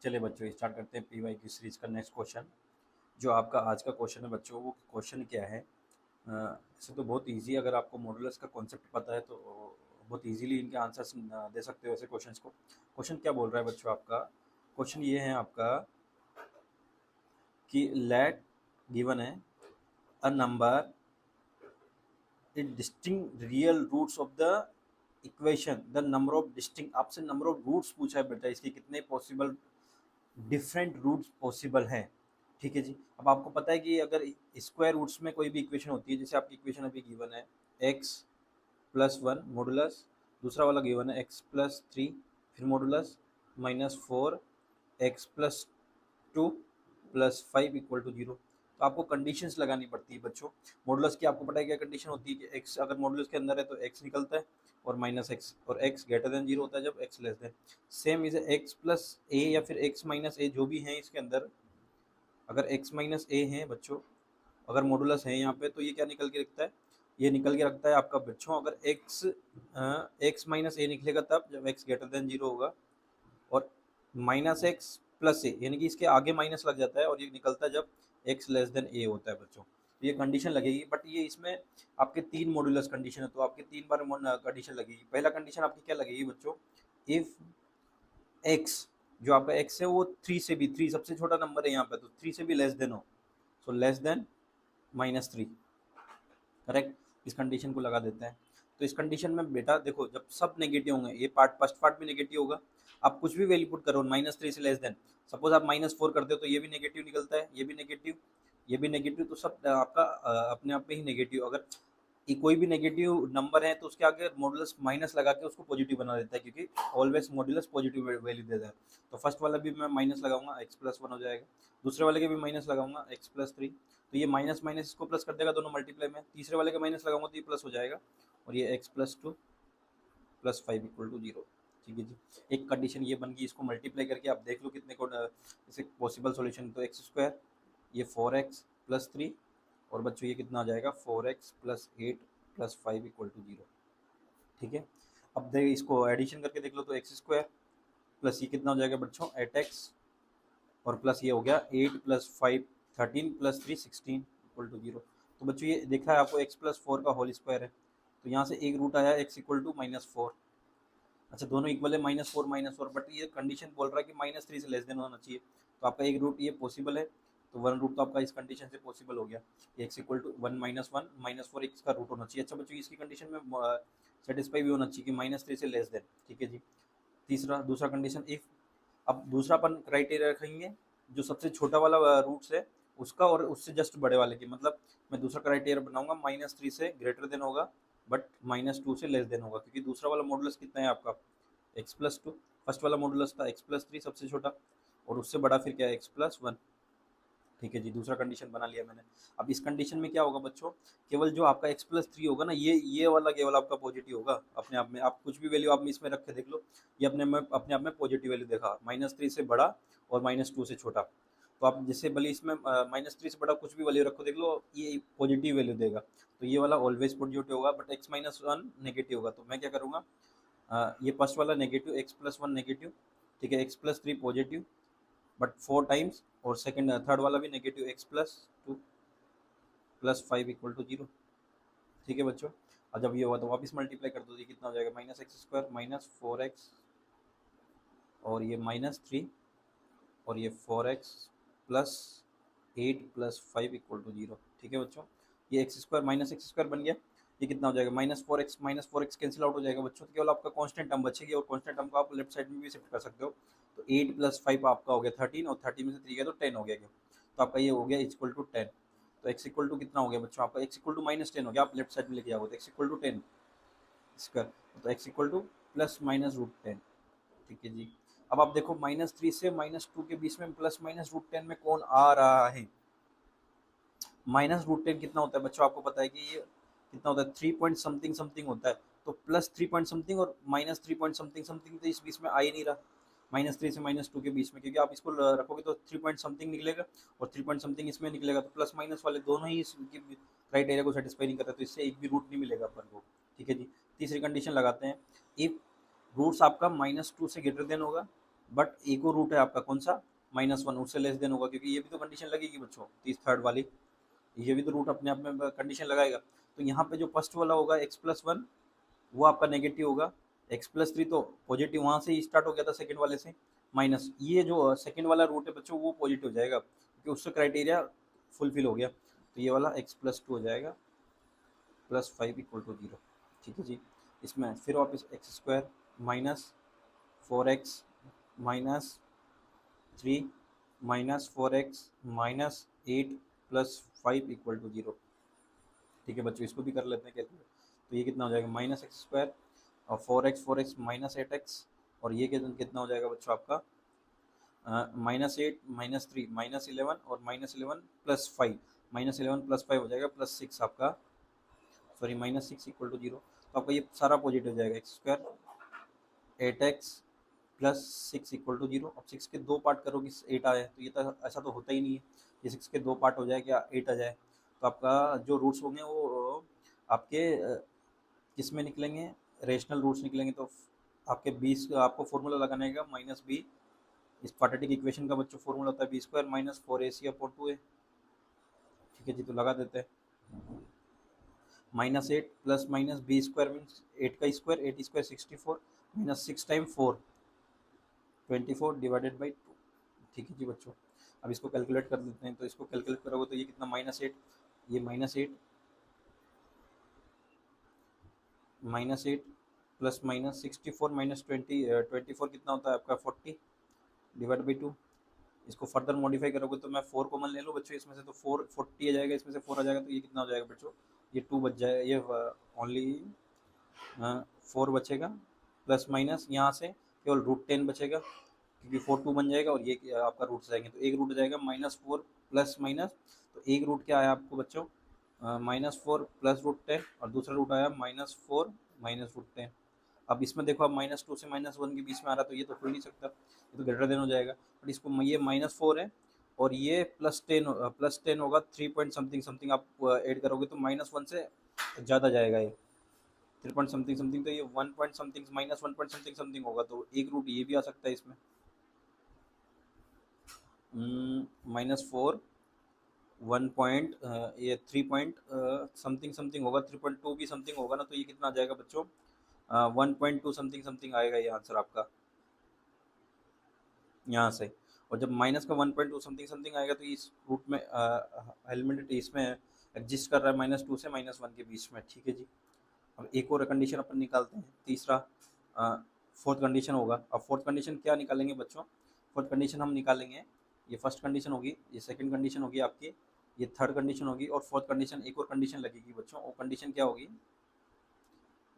चलिए बच्चों स्टार्ट करते हैं पीवाई की सीरीज का नेक्स्ट क्वेश्चन। जो आपका आज का क्वेश्चन है बच्चों, वो क्वेश्चन क्या है। इसे तो बहुत इजी, अगर आपको मॉडुलस का कॉन्सेप्ट पता है तो बहुत इजीली इनके आंसर्स दे सकते हो ऐसे क्वेश्चंस को। क्वेश्चन क्या बोल रहा है बच्चों आपका? क्वेश्चन ये है आपका कि लेट गिवन है a number it distinct real roots of the equation, the number of distinct, आपसे नंबर ऑफ रूट्स पूछा है बेटा, इसके कितने पॉसिबल डिफरेंट रूट्स पॉसिबल हैं। ठीक है जी। अब आपको पता है कि अगर स्क्वायर रूट्स में कोई भी इक्वेशन होती है, जैसे आपकी इक्वेशन अभी गिवन है एक्स प्लस वन मॉडुलस, दूसरा वाला गिवन है एक्स प्लस थ्री, फिर modulus minus four x plus two plus five equal to zero. तो आपको कंडीशंस लगानी पड़ती है बच्चों। मॉडुलस की आपको पता है क्या कंडीशन होती है कि एक्स अगर मॉडुलस के अंदर है तो एक्स निकलता है और माइनस एक्स, और एक्स ग्रेटर देन जीरो होता है जब x less than. Same is x plus a या फिर एक्स माइनस ए, जो भी है इसके अंदर, अगर एक्स माइनस ए है बच्चों, अगर मॉडुलस है यहाँ पे, तो ये क्या निकल के रखता है, ये निकल के रखता है आपका बच्चों, अगर एक्स माइनस ए निकलेगा तब जब एक्स ग्रेटर देन जीरो होगा, और माइनस एक्स प्लस ए यानी कि इसके आगे माइनस लग जाता है, और ये निकलता है जब एक्स लेस देन ए होता है बच्चों। तो ये कंडीशन लगेगी, बट ये इसमें आपके तीन मॉड्यूलस कंडीशन है, तो आपके तीन बार कंडीशन लगेगी। पहला कंडीशन आपकी क्या लगेगी बच्चों, इफ एक्स, जो आपका एक्स है वो थ्री से भी, थ्री सबसे छोटा नंबर है यहाँ पे, तो थ्री से भी लेस देन हो, so less than minus three. Correct, इस कंडीशन को लगा देते हैं। तो इस कंडीशन में बेटा देखो, जब सब नेगेटिव होंगे, ये पार्ट फर्स्ट पार्ट भी नेगेटिव होगा, आप कुछ भी वैल्यू पुट करो माइनस थ्री से लेस देन, सपोज आप माइनस फोर करते हो तो ये भी नेगेटिव निकलता है, ये भी नेगेटिव, ये भी नेगेटिव, तो सब आपका अपने आप में ही नेगेटिव। अगर ये कोई भी नेगेटिव नंबर है तो उसके आगे मॉडुलस माइनस लगा के उसको पॉजिटिव बना देता है, क्योंकि ऑलवेज मॉडुलस पॉजिटिव वैल्यू देता है। तो फर्स्ट वाला भी मैं माइनस लगाऊंगा, एक्स प्लस वन हो जाएगा, दूसरे वाले के भी माइनस लगाऊंगा, एक्स प्लस थ्री, तो ये माइनस माइनस इसको प्लस कर देगा दोनों मल्टीप्लाई में, तीसरे वाले का माइनस लगाऊंगा तो ये प्लस हो जाएगा, और ये x plus two plus five equal to zero. ठीक है जी। एक कंडीशन ये बन गई, इसको मल्टीप्लाई करके आप देख लो कितने को इसे पॉसिबल सॉल्यूशन, तो एक्स स्क्वायर, ये फोर एक्स प्लस थ्री, और बच्चों ये कितना आ जाएगा four x plus eight plus five equal to zero. ठीक है। अब देख इसको एडिशन करके देख लो, तो एक्स स्क्वायर प्लस ये कितना हो जाएगा बच्चों एट एक्स, और प्लस ये हो गया eight plus five thirteen plus three sixteen equal to zero. तो बच्चों ये देखा है आपको एक्स प्लस फोर का होल स्क्वायर है, तो यहाँ से एक रूट आया x equal to minus four. अच्छा दोनों इक्वल है माइनस फोर, बट ये कंडीशन बोल रहा है कि माइनस थ्री से लेस देन होना चाहिए, तो आपका एक रूट ये पॉसिबल है, तो वन रूट तो आपका इस कंडीशन से पॉसिबल हो गया, x equal to one minus four x का रूट होना चाहिए। अच्छा बच्चों इसकी कंडीशन में सेटिस्फाई भी होना चाहिए कि माइनस थ्री से लेस देन। ठीक है जी। तीसरा दूसरा कंडीशन इफ, अब दूसरा अपन क्राइटेरिया रखेंगे जो सबसे छोटा वाला रूट्स है उसका, और उससे जस्ट बड़े वाले की, मतलब मैं दूसरा क्राइटेरिया बनाऊंगा माइनस थ्री से ग्रेटर देन होगा, बट माइनस टू से लेस देन होगा, क्योंकि दूसरा वाला मॉडुलस कितना है आपका एक्स प्लस टू, फर्स्ट वाला मॉडुलस था एक्स प्लस थ्री सबसे छोटा, और उससे बड़ा फिर क्या है एक्स प्लस वन। ठीक है जी, दूसरा कंडीशन बना लिया मैंने। अब इस कंडीशन में क्या होगा बच्चों, केवल जो आपका एक्स प्लस थ्री होगा ना, ये वाला केवल आपका पॉजिटिव होगा अपने आप में। आप कुछ भी वैल्यू आप इसमें रख के देख लो, ये अपने आप में पॉजिटिव वैल्यू देखा, माइनस थ्री से बड़ा और माइनस टू से छोटा। तो आप जैसे भले इसमें माइनस थ्री से बड़ा कुछ भी वैल्यू रखो देख लो, ये पॉजिटिव वैल्यू देगा, तो ये वाला ऑलवेज पॉजिटिव होगा, but x minus one negative होगा। तो मैं क्या करूँगा, ये फर्स्ट वाला negative x plus one negative, ठीक है, x plus three positive but four times, और सेकंड थर्ड वाला भी negative x plus two plus five equal to zero. ठीक है बच्चों। और जब ये हुआ तो वापस मल्टीप्लाई कर दो, ये कितना हो जाएगा minus x square minus four x, और ये माइनस थ्री, और ये four x plus eight plus five equal to zero. ठीक है बच्चों, ये एक्स स्क्वायर बन गया, ये कितना हो जाएगा minus four x cancel out हो जाएगा बच्चों, तो केवल आपका कांस्टेंट टर्म बचेगी, और कांस्टेंट टर्म को आप लेफ्ट साइड में भी शिफ्ट कर सकते हो। तो एट प्लस फाइव आपका हो गया थर्टीन, और थर्टीन में से थ्री गया तो टेन हो गया, तो आपका ये हो गया इक्वल टू टेन। तो एक्स इक्वल टू कितना हो गया बच्चों आपका, x equal to minus ten हो गया, आप लेफ्ट साइड में लेके आओगे तो x equal to ten square, तो x equal to plus minus root ten. ठीक है जी। अब आप देखो माइनस थ्री से माइनस टू के बीच में प्लस माइनस रूट टेन में कौन आ रहा है, माइनस रूट टेन कितना होता है बच्चों, आपको पता है कि ये कितना होता है थ्री पॉइंट समथिंग समथिंग होता है, तो प्लस थ्री पॉइंट समथिंग और minus three point something something, तो इस बीच में आ ही नहीं रहा, माइनस थ्री से माइनस टू के बीच में, क्योंकि आप इसको रखोगे तो थ्री पॉइंट समथिंग निकलेगा, और थ्री पॉइंट समथिंग इसमें निकलेगा, तो प्लस माइनस वाले दोनों ही इसकी क्राइटेरिया को सेटिस्फाई नहीं करता, तो इससे एक भी रूट नहीं मिलेगा अपन को। ठीक है जी। तीसरी कंडीशन लगाते हैं, इफ रूट्स आपका माइनस टू से ग्रेटर देन होगा, बट एक और रूट है आपका कौन सा, -1, उससे लेस देन होगा, क्योंकि ये भी तो कंडीशन लगेगी बच्चों, तीस थर्ड वाली, ये भी तो रूट अपने आप में कंडीशन लगाएगा। तो यहाँ पे जो फर्स्ट वाला होगा x+1 वो आपका नेगेटिव होगा, x+3 तो पॉजिटिव, वहाँ से ही स्टार्ट हो गया था सेकंड वाले से, माइनस ये जो सेकंड वाला रूट है बच्चों वो पॉजिटिव हो जाएगा, क्योंकि उससे क्राइटेरिया फुलफिल हो गया। तो ये वाला x+2 हो जाएगा, +5 = 0। ठीक है जी। इसमें फिर वापस x² -4x -3 -4x -8 +5 = 0। ठीक है बच्चों, इसको भी कर लेते हैं कैलकुलेट। तो ये कितना हो जाएगा, -x² और 4x -8x, और ये कितना हो जाएगा बच्चों आपका, -8 -3 -11 और -11 +5, -11 +5 हो जाएगा +6 आपका, सॉरी -6 = 0। तो आपका ये सारा पॉजिटिव हो जाएगा, x² 8x +6 = 0। अब 6 के दो पार्ट करोगे 8 आए, तो ये तो ऐसा तो होता ही नहीं है, ये 6 के दो पार्ट हो जाए क्या 8 आ जाए। तो आपका जो रूट्स होंगे वो आपके किस में निकलेंगे, रेशनल रूट्स निकलेंगे। तो आपके 20 आपको फॉर्मूला लगाना है -b, इस क्वाड्रेटिक इक्वेशन का बच्चों फॉर्मूला होता है b² - 4ac/2a। ठीक है जी, तो लगा देते हैं, -8 प्लस माइनस b² मीन्स 8 का स्क्वायर, 8 स्क्वायर 64 -6 टाइम 4 24 /2। ठीक है जी बच्चों, अब इसको कैलकुलेट कर देते हैं। तो इसको कैलकुलेट करोगे तो ये कितना, -8, ये -8 प्लस माइनस 64 -24 कितना होता है आपका 40 /2। इसको फर्दर मॉडिफाई करोगे तो मैं 4 कॉमन ले लूँ बच्चों इसमें से, तो 4 40 आ जाएगा, इसमें से 4 आ जाएगा, तो ये कितना हो जाएगा बच्चों, ये 2 बच जाएगा, ये ओनली 4 बचेगा, प्लस माइनस यहाँ से केवल √10 बचेगा, क्योंकि 4 2 बन जाएगा और ये आपका रूट जाएंगे, तो एक रूट जाएगा -4 प्लस माइनस, तो एक रूट क्या आया आपको बच्चों, -4 प्लस √10, और दूसरा रूट आया -4 -√10। अब इसमें देखो, अब -2 से -1 के बीच में आ रहा, तो ये तो हो ही नहीं सकता, ये तो ग्रेटर देन हो जाएगा। बट इसको ये -4 है और ये +10 होगा, 3 पॉइंट समथिंग समथिंग आप ऐड करोगे तो -1 से ज़्यादा जाएगा ये, 3 पॉइंट समथिंग समथिंग, तो ये 1 point something -1 point something something होगा, तो एक रूट ये भी आ सकता है इसमें, -4 1 पॉइंट, ये 3 पॉइंट समथिंग समथिंग होगा, 3.2 भी समथिंग होगा ना, तो ये कितना आ जाएगा बच्चों, 1.2 समथिंग समथिंग आएगा ये आंसर आपका यहाँ से। और जब माइनस का 1.2 समथिंग समथिंग आएगा तो इस रूट में एलिमेंट इसमें एग्जिस्ट कर रहा है -2 से -1 के बीच में। ठीक है जी। अब एक और कंडीशन अपन निकालते हैं, तीसरा फोर्थ कंडीशन होगा। अब फोर्थ कंडीशन क्या निकालेंगे बच्चों, फोर्थ कंडीशन हम निकालेंगे, ये फर्स्ट कंडीशन होगी, ये सेकंड कंडीशन होगी आपकी, ये थर्ड कंडीशन होगी, और फोर्थ कंडीशन एक और कंडीशन लगेगी बच्चों। वो कंडीशन क्या होगी,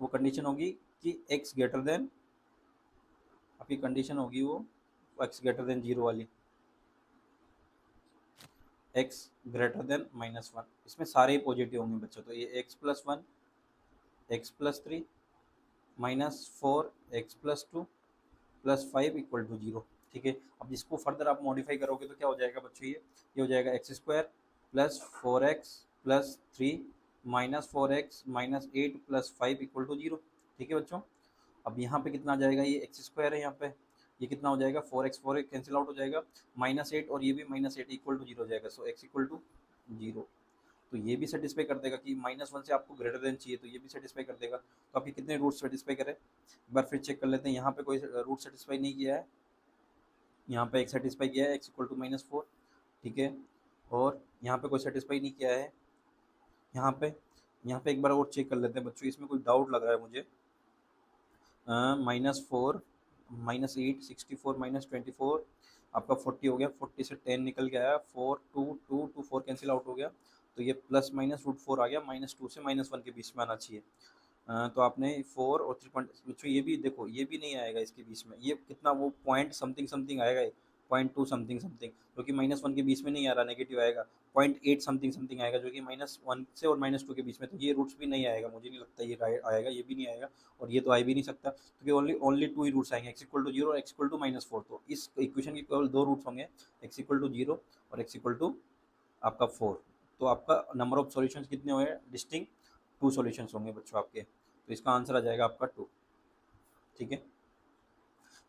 वो कंडीशन होगी कि x ग्रेटर देन, आपकी कंडीशन होगी वो x ग्रेटर देन 0 वाली, x ग्रेटर देन -1, इसमें सारे ही पॉजिटिव होंगे बच्चों। तो ये x+1 x+3 -4 x+2 +5 = 0। ठीक है। अब इसको फर्दर आप मॉडिफाई करोगे तो क्या हो जाएगा बच्चों, ये हो जाएगा x² + 4x + 3 -4x -8 +5 = 0। ठीक है बच्चों। अब यहाँ पे कितना आ जाएगा, ये x² है यहाँ पे, ये कितना हो जाएगा 4x कैंसिल आउट हो जाएगा, -8 और ये भी -8 = 0 हो जाएगा, सो x = 0। तो ये भी सेटिस्फाई कर देगा कि -1 से आपको ग्रेटर देन चाहिए, तो ये भी सेटिस्फाई कर देगा। तो आपके कितने रूट सेटिस्फाई करें, एक बार फिर चेक कर लेते हैं। यहाँ पे कोई रूट सेटिस्फाई नहीं किया है, यहाँ पे एक सेटिस्फाई किया है, x = -4। ठीक है। और यहाँ पे कोई सेटिस्फाई नहीं किया है, यहाँ पे एक बार और चेक कर लेते हैं बच्चों, इसमें कोई डाउट लग रहा है मुझे। -4 -8 64 -24 आपका 40 हो गया, 40 से 10 निकल के आया, 4 2 2 2 4 कैंसिल आउट हो गया, तो ये प्लस माइनस √4 आ गया, -2 से -1 के बीच में आना चाहिए। तो आपने 4 और 3 पॉइंट बच्चों, ये भी देखो, ये भी नहीं आएगा इसके बीच में, ये कितना वो पॉइंट समथिंग समथिंग आएगा, 0.2 समथिंग समथिंग, जो कि -1 के बीच में नहीं आ रहा, नेगेटिव आएगा। 0.8 समथिंग समथिंग आएगा, जो कि -1 से और -2 के बीच में, तो ये रूट्स भी नहीं आएगा, मुझे नहीं लगता ये आएगा, ये भी नहीं आएगा, और ये तो आ भी नहीं सकता, क्योंकि ओनली 2 ही रूट्स आएंगे, x = 0 और x = -4। तो इस इक्वेशन के केवल 2 रूट्स होंगे, x = 0 और x = आपका 4। तो आपका नंबर ऑफ सॉल्यूशंस कितने हुए, डिस्टिंक्ट 2 सॉल्यूशंस होंगे बच्चों आपके, तो इसका आंसर आ जाएगा आपका 2। ठीक है।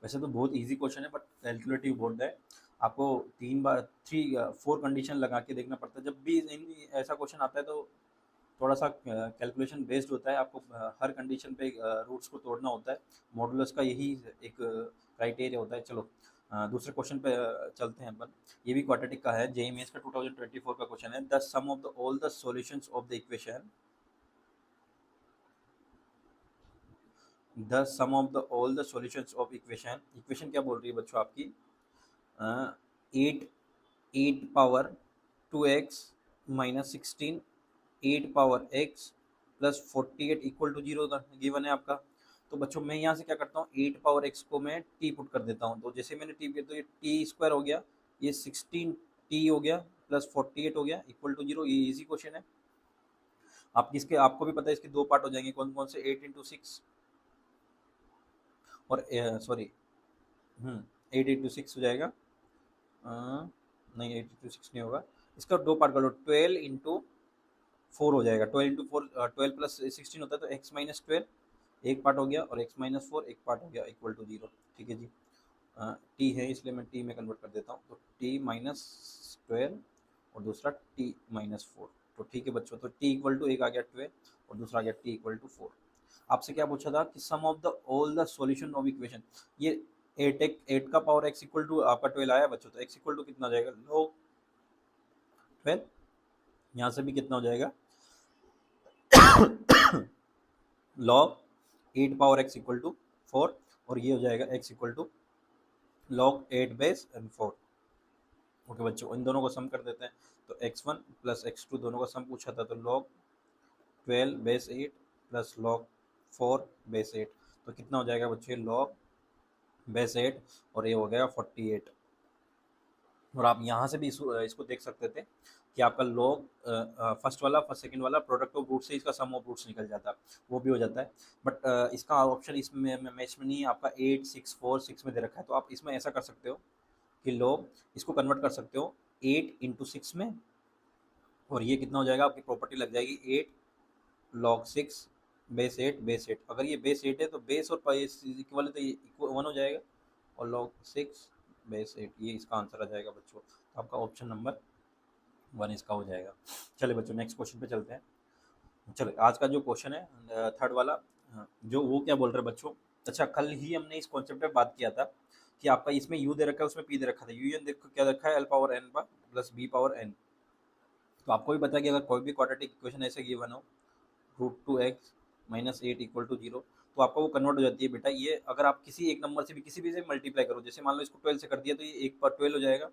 वैसे तो बहुत इजी क्वेश्चन है, बट कैलकुलेटिव बोर्ड है, आपको 4 कंडीशन लगा के देखना पड़ता है। जब भी ऐसा क्वेश्चन आता है तो थोड़ा सा कैलकुलेशन बेस्ड होता है, आपको हर कंडीशन पे रूट्स को तोड़ना होता है। मॉडुलस का यही एक क्राइटेरिया होता है। चलो दूसरे क्वेश्चन पे चलते हैं अपन। ये भी क्वाड्रेटिक का है, जेईई मेंस का 2024 का क्वेश्चन है। The sum of the all the solutions of the equation, the sum of the all the solutions of equation, equation क्या बोल रही है बच्चों आपकी, 8 power 2x minus 16, 8 power x plus 48 equal to 0 गिवन है आपका। तो बच्चों मैं यहाँ से क्या करता हूँ, 8 पावर x को मैं t पुट कर देता हूँ। तो जैसे मैंने t किया तो ये टी स्क्वायर हो गया, ये 16t हो गया प्लस 48 हो गया इक्वल टू 0। ये इजी क्वेश्चन है। आप इसके, आपको भी पता है इसके दो पार्ट हो जाएंगे, कौन कौन से, 8 इंटू 6 और सॉरी 8 इंटू 6 हो जाएगा, नहीं 8 इंटू 6 नहीं होगा, इसका दो पार्ट कर लो, 12 इंटू 4 हो जाएगा। 12 इंटू 4 12 प्लस 16 होता है, तो एक्स माइनस 12 एक पार्ट हो गया और एक्स माइनस 4 एक पार्ट हो गया इक्वल टू 0। ठीक है जी, टी है इसलिए मैं टी में कन्वर्ट कर देता हूँ। तो टी माइनस 12 और दूसरा टी माइनस 4। तो ठीक है बच्चों, तो टी इक्वल टू एक आ गया 12 और दूसरा आ गया टी इक्वल टू 4। आपसे क्या पूछा था कि sum of the all the solution of equation, ये 8 का पावर x इक्वल टू आपका 12 आया बच्चों, तो x इक्वल टू कितना हो जाएगा, log 12। यहाँ से भी कितना हो जाएगा log 8 power x equal to 4, और ये हो जाएगा x equal to log 8 base and 4। Okay बच्चों, इन दोनों को सम कर देते हैं। तो x1 प्लस x2 दोनों का सम पूछा था, तो log 12 base 8 plus log 4 base 8, तो कितना हो जाएगा बच्चों, log बेस 8 और ये हो गया 48। और आप यहाँ से भी इसको देख सकते थे कि आपका log फर्स्ट सेकंड वाला प्रोडक्ट ऑफ रूट से इसका सम ऑफ रूट्स निकल जाता है, वो भी हो जाता है। बट इसका ऑप्शन इसमें मैच में नहीं है, आपका 8 6 4 6 में दे रखा है। तो आप इसमें ऐसा कर सकते हो कि log इसको कन्वर्ट कर सकते हो 8 इंटू 6 में, और ये कितना हो जाएगा, आपकी प्रॉपर्टी लग जाएगी 8 log 6 बेस 8। अगर ये बेस 8 है तो बेस और इक्वल है, तो ये 1 हो जाएगा, और log 6 बेस 8, ये इसका आंसर आ जाएगा बच्चों। तो आपका ऑप्शन नंबर 1 इसका हो जाएगा। चलिए बच्चों नेक्स्ट क्वेश्चन पे चलते हैं। चलो आज का जो क्वेश्चन है थर्ड वाला, जो वो क्या बोल रहे हैं बच्चों। अच्छा, कल ही हमने इस कॉन्सेप्ट पे बात किया था कि आपका इसमें u दे रखा है, उसमें p दे रखा था। u n देखो क्या रखा है, l power n plus b power n। तो आपको भी पता है कि अगर कोई भी क्वाड्रेटिक इक्वेशन ऐसे गिवन हो, √2x माइनस 8 इक्वल टू 0, तो आपको वो कन्वर्ट हो जाती है बेटा। ये अगर आप किसी एक नंबर से भी किसी भी से मल्टीप्लाई करो, जैसे मान लो इसको 12 से कर दिया, तो ये 1 पर 12 हो जाएगा,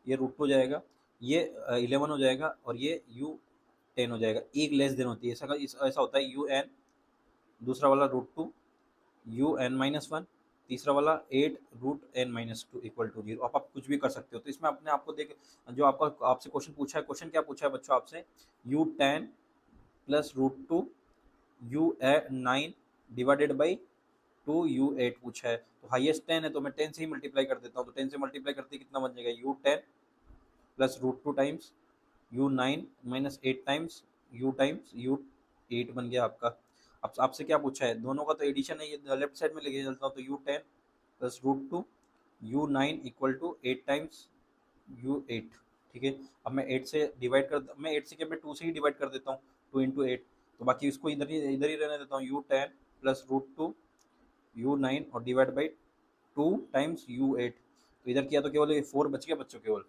ये √2 हो जाएगा, ये 11 हो जाएगा, और ये u10 हो जाएगा। एक लेस देन होती है, ऐसा होता है un, दूसरा वाला √2 un-1, तीसरा वाला 8 √n-2 इक्वल टू 0। आप कुछ भी कर सकते हो। तो इसमें अपने आप को देख, जो आपका आपसे क्वेश्चन पूछा है, क्वेश्चन क्या पूछा है बच्चों आपसे, u10 plus √2 u9 divided by 2u8 पूछा है। तो हाईएस्ट 10 है, तो मैं 10 से ही मल्टीप्लाई कर देता हूँ। तो 10 से मल्टीप्लाई करते कितना बन जाएगा, u10 plus √2 times u9 minus 8 times u8 बन गया आपका। अब आपसे क्या पूछा है, दोनों का तो एडिशन है, ये लेफ्ट साइड में लेके चलता हूँ। तो u10 plus √2 u9 equal to 8 times u8। ठीक है, अब मैं 8 से डिवाइड कर, मैं 8 से क्या, मैं 2 से ही डिवाइड कर देता हूँ, 2 इंटू 8। तो बाकी इसको इधर ही रहने देता हूँ, u10 प्लस √2 u9 और डिवाइड बाई 2 टाइम्स u8। तो इधर किया तो केवल ये 4 बच गया बच्चों, केवल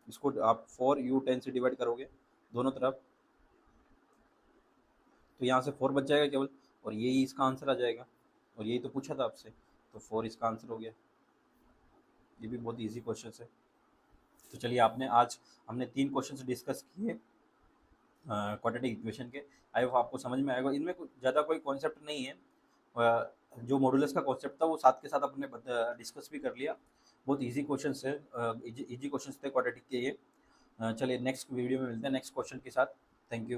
इसको आप 4 u10 से डिवाइड करोगे दोनों तरफ, तो यहाँ से 4 बच जाएगा केवल, और यही इसका आंसर आ जाएगा। और यही तो पूछा था आपसे, तो 4 इसका आंसर हो गया। ये भी बहुत इजी क्वेश्चन है। तो चलिए, आपने आज हमने 3 क्वेश्चन डिस्कस किए क्वाड्रेटिक इक्वेशन के। आई होप आपको समझ में आएगा। इनमें ज़्यादा कोई कॉन्सेप्ट नहीं है, जो मॉडुलस का कॉन्सेप्ट था वो साथ के साथ अपने डिस्कस भी कर लिया। बहुत इजी क्वेश्चन है, इजी क्वेश्चन थे क्वाड्रेटिक के ये। चलिए नेक्स्ट वीडियो में मिलते हैं नेक्स्ट क्वेश्चन के साथ। Thank you.